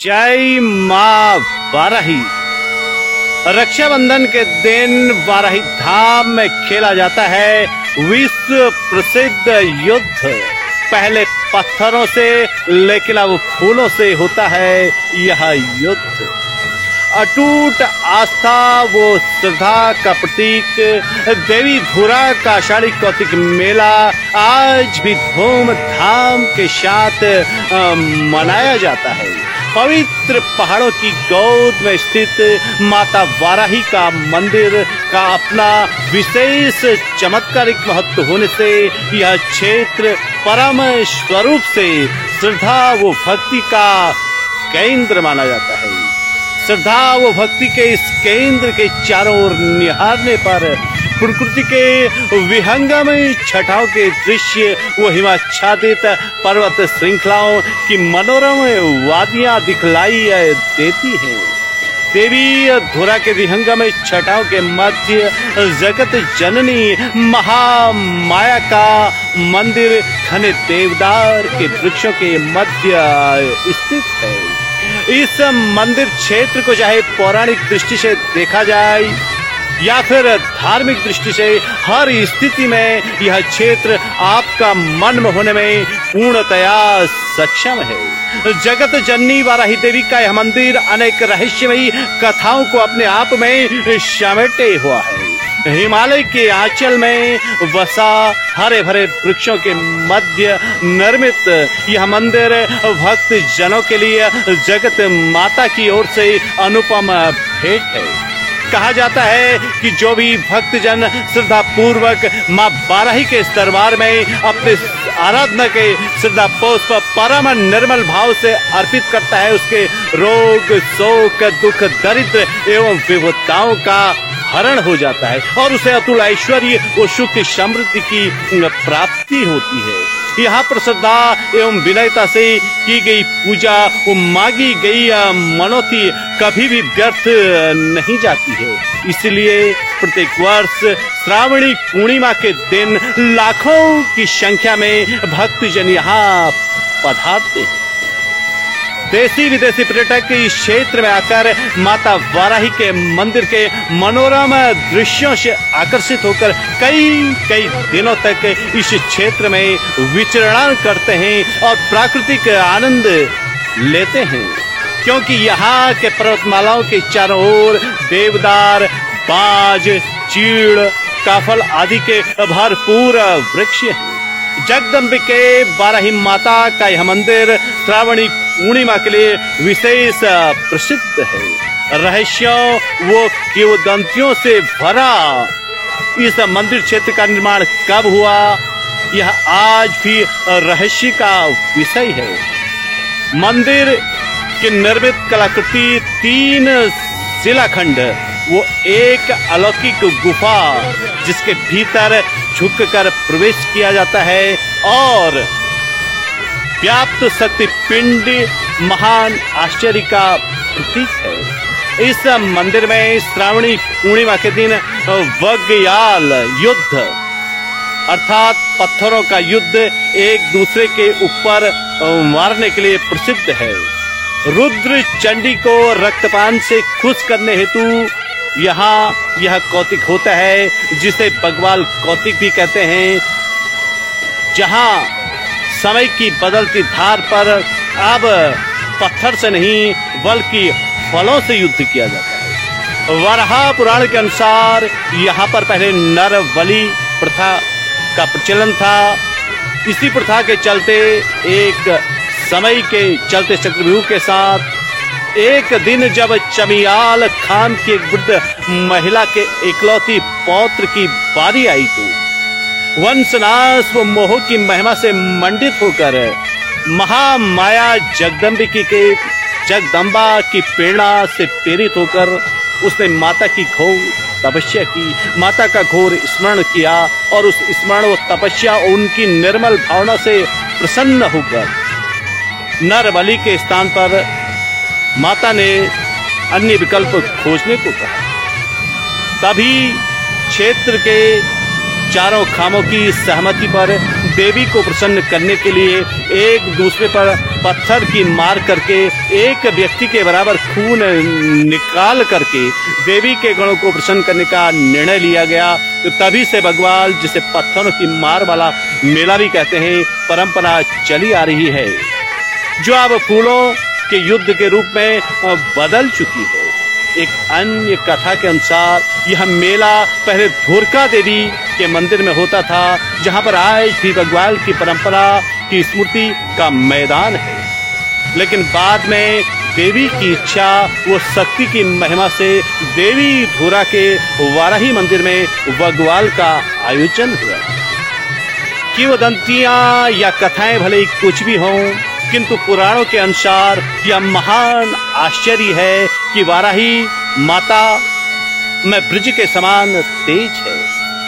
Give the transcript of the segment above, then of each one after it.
जय माँ वाराही। रक्षाबंधन के दिन वाराही धाम में खेला जाता है विश्व प्रसिद्ध युद्ध। पहले पत्थरों से लेकिन अब फूलों से होता है यह युद्ध। अटूट आस्था वो श्रद्धा का प्रतीक देवी धुरा का आषाढ़ी कौतिक मेला आज भी धूमधाम के साथ मनाया जाता है। पवित्र पहाड़ों की गोद में स्थित माता वाराही का मंदिर का अपना विशेष चमत्कारिक महत्व होने से यह क्षेत्र परम स्वरूप से श्रद्धा व भक्ति का केंद्र माना जाता है। श्रद्धा व भक्ति के इस केंद्र के चारों ओर निहारने पर प्रकृति के विहंगम छटाओं के दृश्य वो हिमाच्छादित पर्वत श्रृंखलाओं की मनोरम वादियां दिखलाई देती हैं। देवी धुरा के विहंगम छटाओं के मध्य जगत जननी महामाया का मंदिर घने देवदार के वृक्षों के मध्य स्थित है। इस मंदिर क्षेत्र को चाहे पौराणिक दृष्टि से देखा जाए या फिर धार्मिक दृष्टि से, हर स्थिति में यह क्षेत्र आपका मन मोहने में पूर्णतया सक्षम है। जगत जननी वाराही देवी का यह मंदिर अनेक रहस्यमयी कथाओं को अपने आप में समेटे हुआ है। हिमालय के आंचल में वसा हरे भरे वृक्षों के मध्य निर्मित यह मंदिर भक्त जनों के लिए जगत माता की ओर से अनुपम भेंट है। कहा जाता है कि जो भी भक्तजन श्रद्धा पूर्वक मां वाराही के दरबार में अपने आराधना के श्रद्धा पुष्प परम निर्मल भाव से अर्पित करता है, उसके रोग शोक दुख दरिद्र एवं विपदाओं का हरण हो जाता है और उसे अतुल ऐश्वर्य व सुख समृद्धि की प्राप्ति होती है। यहाँ पर श्रद्धा एवं विनयता से की गई पूजा वो मांगी गई मनौती कभी भी व्यर्थ नहीं जाती है। इसलिए प्रत्येक वर्ष श्रावणी पूर्णिमा के दिन लाखों की संख्या में भक्तजन यहाँ पधारते हैं। देशी विदेशी पर्यटक इस क्षेत्र में आकर माता वाराही के मंदिर के मनोरम दृश्यों से आकर्षित होकर कई दिनों तक इस क्षेत्र में विचरण करते हैं और प्राकृतिक आनंद लेते हैं, क्योंकि यहाँ के पर्वतमालाओं के चारों ओर देवदार, बाज, चीड़, काफल आदि के भरपूर वृक्ष हैं। जगदम्बिके वाराही माता का यह मंदिर श्रावणी पूर्णिमा के लिए विशेष प्रसिद्ध है। रहस्यों वो किंवदंतियों से भरा इस मंदिर क्षेत्र का निर्माण कब हुआ, यह आज भी रहस्य का विषय है। मंदिर की निर्मित कलाकृति 3 शिलाखंड वो एक अलौकिक गुफा जिसके भीतर झुककर प्रवेश किया जाता है और व्याप्त शक्ति पिंड महान आश्चर्य का प्रतीक है। इस मंदिर में श्रावणी पूर्णिमा के दिन वग्याल युद्ध अर्थात पत्थरों का युद्ध एक दूसरे के ऊपर मारने के लिए प्रसिद्ध है। रुद्र चंडी को रक्तपान से खुश करने हेतु यहाँ यह कौतिक होता है, जिसे बग्वाल कौतिक भी कहते हैं, जहाँ समय की बदलती धार पर अब पत्थर से नहीं बल्कि फलों से युद्ध किया जाता है। वराह पुराण के अनुसार यहाँ पर पहले नर बलि प्रथा का प्रचलन था। इसी प्रथा के चलते एक समय के चलते चक्रव्यूह के साथ एक दिन जब चमियाल खान की एक वृद्ध महिला के इकलौती पौत्र की बारी आई तो वंशनाश व मोह की महिमा से मंडित होकर महामाया जगदम्बा की प्रेरणा से प्रेरित होकर उसने माता की घोर तपस्या की, माता का घोर स्मरण किया और उस स्मरण व तपस्या और उनकी निर्मल भावना से प्रसन्न होकर नर बलि के स्थान पर माता ने अन्य विकल्प खोजने को कहा। तभी क्षेत्र के चारों खामों की सहमति पर देवी को प्रसन्न करने के लिए एक दूसरे पर पत्थर की मार करके एक व्यक्ति के बराबर खून निकाल करके देवी के गणों को प्रसन्न करने का निर्णय लिया गया। तो तभी से बग्वाल, जिसे पत्थरों की मार वाला मेला भी कहते हैं, परंपरा चली आ रही है, जो अब फूलों के युद्ध के रूप में बदल चुकी है। एक अन्य कथा के अनुसार यह मेला पहले धुरका देवी के मंदिर में होता था, जहां पर आज भी बग्वाल की परंपरा की स्मृति का मैदान है। लेकिन बाद में देवी की इच्छा वो शक्ति की महिमा से देवी धुरा के वाराही मंदिर में बग्वाल का आयोजन हुआ। किंवदंतियां या कथाएं भले ही कुछ भी हों, किंतु पुराणों के अनुसार यह महान आश्चर्य है कि वाराही माता में ब्रज के समान तेज है।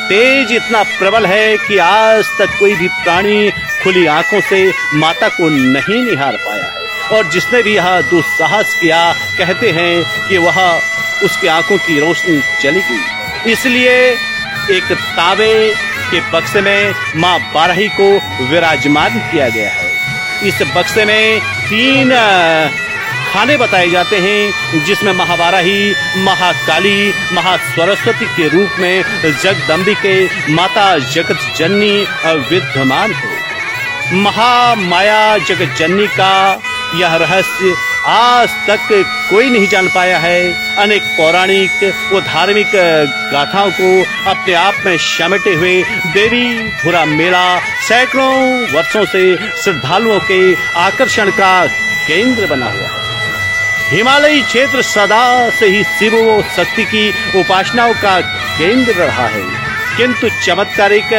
तेज इतना प्रबल है कि आज तक कोई भी प्राणी खुली आंखों से माता को नहीं निहार पाया है, और जिसने भी यह दुस्साहस किया, कहते हैं कि वह उसकी आंखों की रोशनी चली गई। इसलिए एक तांबे के बक्से में मां वाराही को विराजमान किया गया है। इस बक्से में 3 खाने बताए जाते हैं, जिसमें महावाराही, महाकाली, महासरस्वती के रूप में जगदम्बिके माता जगत जननी विद्यमान है। महामाया जगत जननी का यह रहस्य आज तक कोई नहीं जान पाया है। अनेक पौराणिक व धार्मिक गाथाओं को अपने आप में समेटे हुए देवी धुरा मेला सैकड़ों वर्षों से श्रद्धालुओं के आकर्षण का केंद्र बना हुआ है। हिमालयी क्षेत्र सदा से ही शिव व शक्ति की उपासनाओं का केंद्र रहा है, किंतु चमत्कारिक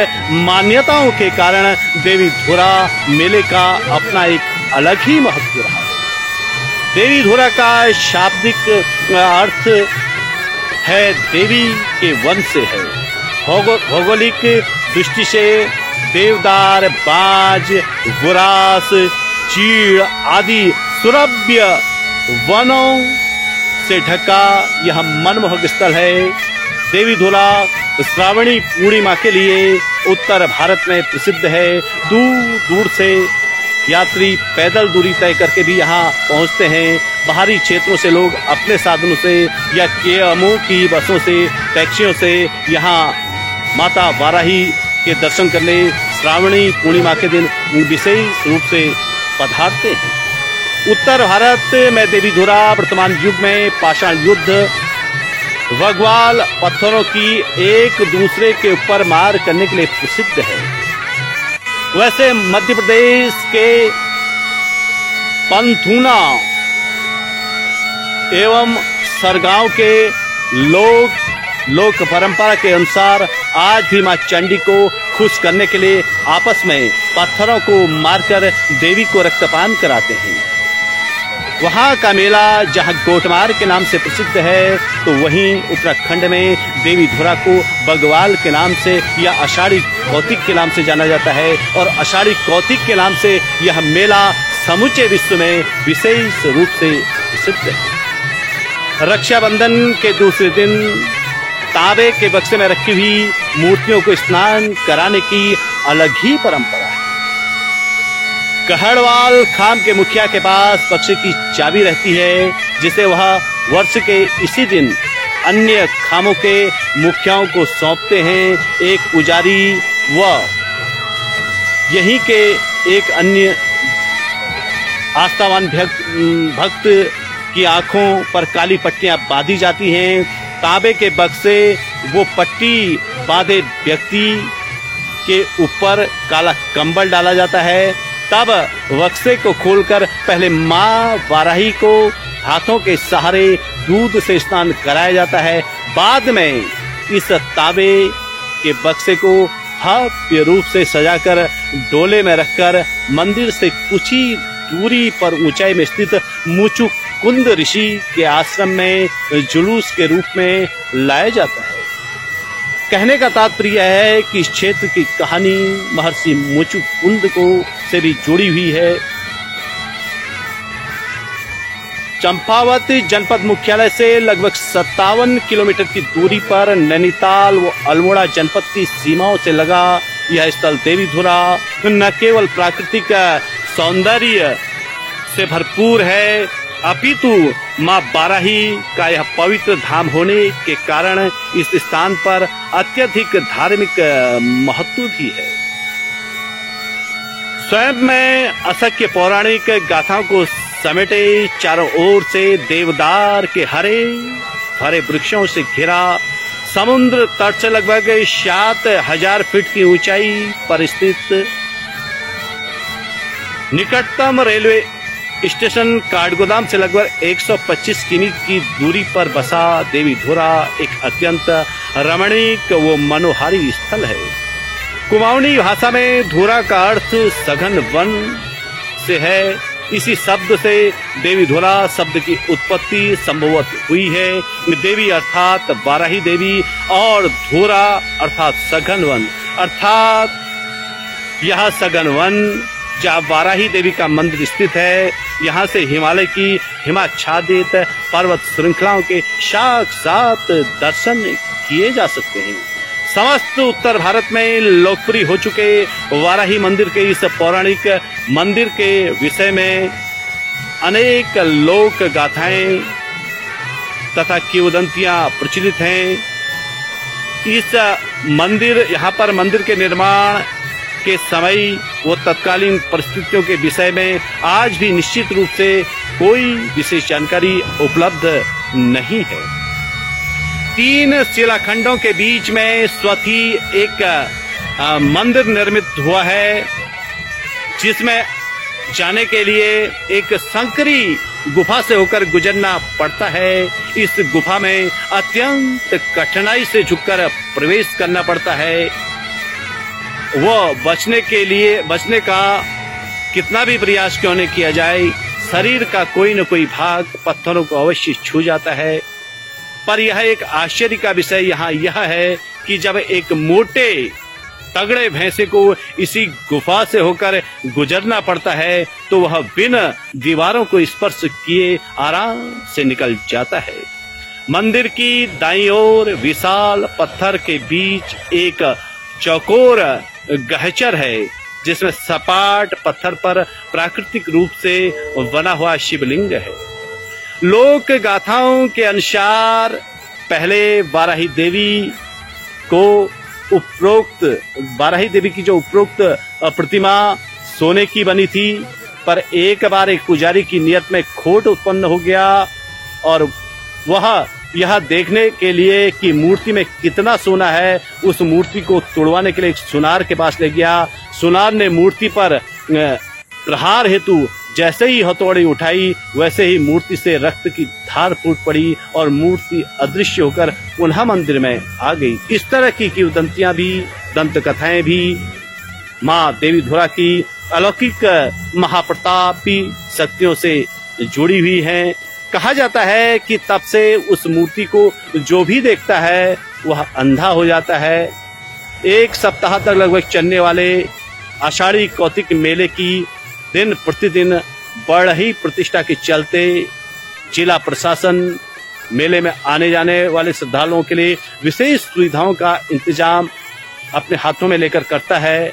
मान्यताओं के कारण देवी धुरा मेले का अपना एक अलग ही महत्व रहा है। देवी धुरा का शाब्दिक अर्थ है देवी के वन से है। भौगोलिक दृष्टि से देवदार, बाज, बुरास, चीड़ आदि सुरभ्य वनों से ढका यह मनमोहक स्थल है। देवी धुरा श्रावणी पूर्णिमा के लिए उत्तर भारत में प्रसिद्ध है। दूर दूर से यात्री पैदल दूरी तय करके भी यहाँ पहुँचते हैं। बाहरी क्षेत्रों से लोग अपने साधनों से या केएमओ की बसों से, टैक्सियों से यहाँ माता वाराही के दर्शन करने श्रावणी पूर्णिमा के दिन विशेष रूप से पधारते हैं। उत्तर भारत में देवी धुरा वर्तमान युग में पाषाण युद्ध, बग्वाल पत्थरों की एक दूसरे के ऊपर मार करने के लिए प्रसिद्ध है। वैसे मध्य प्रदेश के पंथूना एवं सरगांव के लोक परंपरा के अनुसार आज भी मां चंडी को खुश करने के लिए आपस में पत्थरों को मारकर देवी को रक्तपान कराते हैं। वहाँ का मेला जहाँ गोटमार के नाम से प्रसिद्ध है, तो वहीं उत्तराखंड में देवी धुरा को बग्वाल के नाम से या आषाढ़ी कौतिक के नाम से जाना जाता है, और आषाढ़ी कौतिक के नाम से यह मेला समूचे विश्व में विशेष रूप से प्रसिद्ध है। रक्षाबंधन के दूसरे दिन तांबे के बक्से में रखी हुई मूर्तियों को स्नान कराने की अलग ही परंपरा है। कहड़वाल खाम के मुखिया के पास बक्से की चाबी रहती है, जिसे वह वर्ष के इसी दिन अन्य खामों के मुखियाओं को सौंपते हैं। एक पुजारी व यहीं के एक अन्य आस्थावान भक्त की आंखों पर काली पट्टियां बांधी जाती हैं। तांबे के बक्से वो पट्टी बांधे व्यक्ति के ऊपर काला कंबल डाला जाता है। तब बक्से को खोलकर पहले मां वाराही को हाथों के सहारे दूध से स्नान कराया जाता है। बाद में इस तांबे के बक्से को भव्य रूप से सजाकर डोले में रखकर मंदिर से कुछ ही दूरी पर ऊंचाई में स्थित मुचुकुंद ऋषि के आश्रम में जुलूस के रूप में लाया जाता है। कहने का तात्पर्य है कि इस क्षेत्र की कहानी महर्षि मुचुकुंद को से भी जुड़ी हुई है। चंपावत जनपद मुख्यालय से लगभग 57 किलोमीटर की दूरी पर नैनीताल व अल्मोड़ा जनपद की सीमाओं से लगा यह स्थल देवी धुरा न केवल प्राकृतिक सौंदर्य से भरपूर है, अपितु माँ बाराही का यह पवित्र धाम होने के कारण इस स्थान पर अत्यधिक धार्मिक महत्व भी है। स्वयं में असंख्य पौराणिक गाथाओं को समेटे चारों ओर से देवदार के हरे भरे वृक्षों से घिरा समुद्र तट से लगभग 7,000 फीट की ऊंचाई पर स्थित निकटतम रेलवे स्टेशन काठगोदाम से लगभग 125 किमी की दूरी पर बसा देवीधुरा एक अत्यंत रमणीक व मनोहारी स्थल है। कुमाऊनी भाषा में धुरा का अर्थ सघन वन से है। इसी शब्द से देवीधुरा शब्द की उत्पत्ति संभवतः हुई है। देवी अर्थात बाराही देवी और धुरा अर्थात सघन वन, अर्थात यह सघन वन जहाँ बाराही देवी का मंदिर स्थित है, यहाँ से हिमालय की हिमाच्छादित पर्वत श्रृंखलाओं के साक्षात दर्शन किए जा सकते हैं। समस्त उत्तर भारत में लोकप्रिय हो चुके वाराही मंदिर के इस पौराणिक मंदिर के विषय में अनेक लोक गाथाएं तथा किंवदंतियां प्रचलित हैं। इस यहाँ पर मंदिर के निर्माण के समय व तत्कालीन परिस्थितियों के विषय में आज भी निश्चित रूप से कोई विशेष जानकारी उपलब्ध नहीं है। 3 शिलाखंडों के बीच में स्वथी एक मंदिर निर्मित हुआ है, जिसमें जाने के लिए एक संकरी गुफा से होकर गुजरना पड़ता है। इस गुफा में अत्यंत कठिनाई से झुककर प्रवेश करना पड़ता है। वो बचने का कितना भी प्रयास क्यों न किया जाए, शरीर का कोई न कोई भाग पत्थरों को अवश्य छू जाता है। पर यह एक आश्चर्य का विषय यहाँ यह है कि जब एक मोटे तगड़े भैंसे को इसी गुफा से होकर गुजरना पड़ता है तो वह बिना दीवारों को स्पर्श किए आराम से निकल जाता है। मंदिर की दाईं ओर विशाल पत्थर के बीच एक चौकोर गहचर है, जिसमें सपाट पत्थर पर प्राकृतिक रूप से बना हुआ शिवलिंग है। लोक गाथाओं के अनुसार पहले बाराही देवी की जो उपरोक्त प्रतिमा सोने की बनी थी, पर एक बार एक पुजारी की नियत में खोट उत्पन्न हो गया और वह यह देखने के लिए कि मूर्ति में कितना सोना है, उस मूर्ति को तोड़वाने के लिए एक सुनार के पास ले गया। सुनार ने मूर्ति पर प्रहार हेतु जैसे ही हथौड़ी उठाई, वैसे ही मूर्ति से रक्त की धार फूट पड़ी और मूर्ति अदृश्य होकर पुनः मंदिर में आ गई। इस तरह की किंवदंतियां भी, दंत कथाएं भी माँ देवीधुरा की अलौकिक महाप्रतापी शक्तियों से जुड़ी हुई हैं। कहा जाता है कि तब से उस मूर्ति को जो भी देखता है वह अंधा हो जाता है। 1 सप्ताह तक लगभग चलने वाले आषाढ़ी कौतिक मेले की दिन प्रतिदिन बढ़ी प्रतिष्ठा के चलते जिला प्रशासन मेले में आने जाने वाले श्रद्धालुओं के लिए विशेष सुविधाओं का इंतजाम अपने हाथों में लेकर करता है।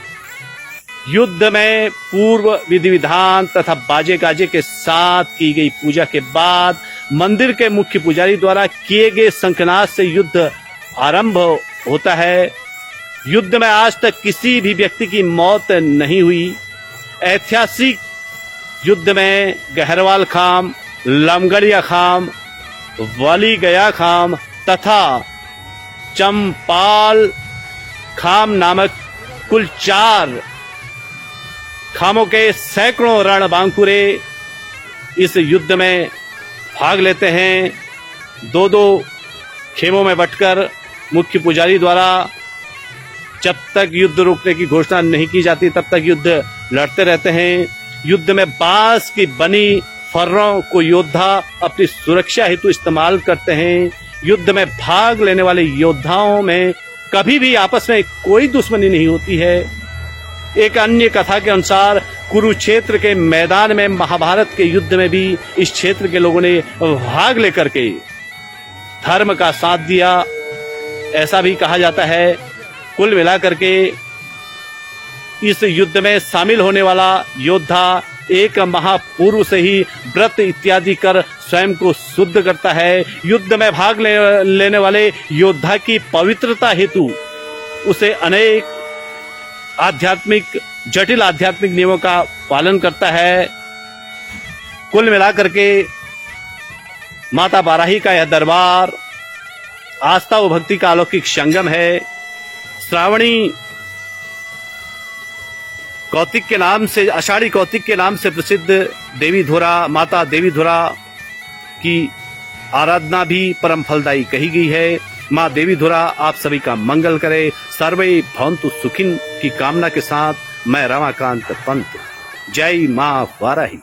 युद्ध में पूर्व विधि विधान तथा बाजे गाजे के साथ की गई पूजा के बाद मंदिर के मुख्य पुजारी द्वारा किए गए शंखनाद से युद्ध आरंभ होता है। युद्ध में आज तक किसी भी व्यक्ति की मौत नहीं हुई। ऐतिहासिक युद्ध में गहरवाल खाम, लमगड़िया खाम, वाली गया खाम तथा चंपाल खाम नामक कुल 4 खामों के सैकड़ों रणबांकुरे इस युद्ध में भाग लेते हैं। 2-2 खेमों में बंटकर मुख्य पुजारी द्वारा जब तक युद्ध रोकने की घोषणा नहीं की जाती तब तक युद्ध लड़ते रहते हैं। युद्ध में बांस की बनी फर्रों को योद्धा अपनी सुरक्षा हेतु इस्तेमाल करते हैं। युद्ध में भाग लेने वाले योद्धाओं में कभी भी आपस में कोई दुश्मनी नहीं होती है। एक अन्य कथा के अनुसार कुरुक्षेत्र के मैदान में महाभारत के युद्ध में भी इस क्षेत्र के लोगों ने भाग लेकर के धर्म का साथ दिया, ऐसा भी कहा जाता है। कुल मिलाकर के इस युद्ध में शामिल होने वाला योद्धा एक महापूर्व से ही व्रत इत्यादि कर स्वयं को शुद्ध करता है। युद्ध में भाग लेने वाले योद्धा की पवित्रता हेतु उसे अनेक जटिल आध्यात्मिक नियमों का पालन करता है। कुल मिलाकर के माता बाराही का यह दरबार आस्था व भक्ति का अलौकिक संगम है। श्रावणी कौतिक के नाम से, आषाढ़ी कौतिक के नाम से प्रसिद्ध देवी धुरा, माता देवी धुरा की आराधना भी परम फलदायी कही गई है। माँ देवी धुरा आप सभी का मंगल करे। सर्वे भवन्तु सुखिन की कामना के साथ मैं रमाकांत पंत। जय माँ बाराही।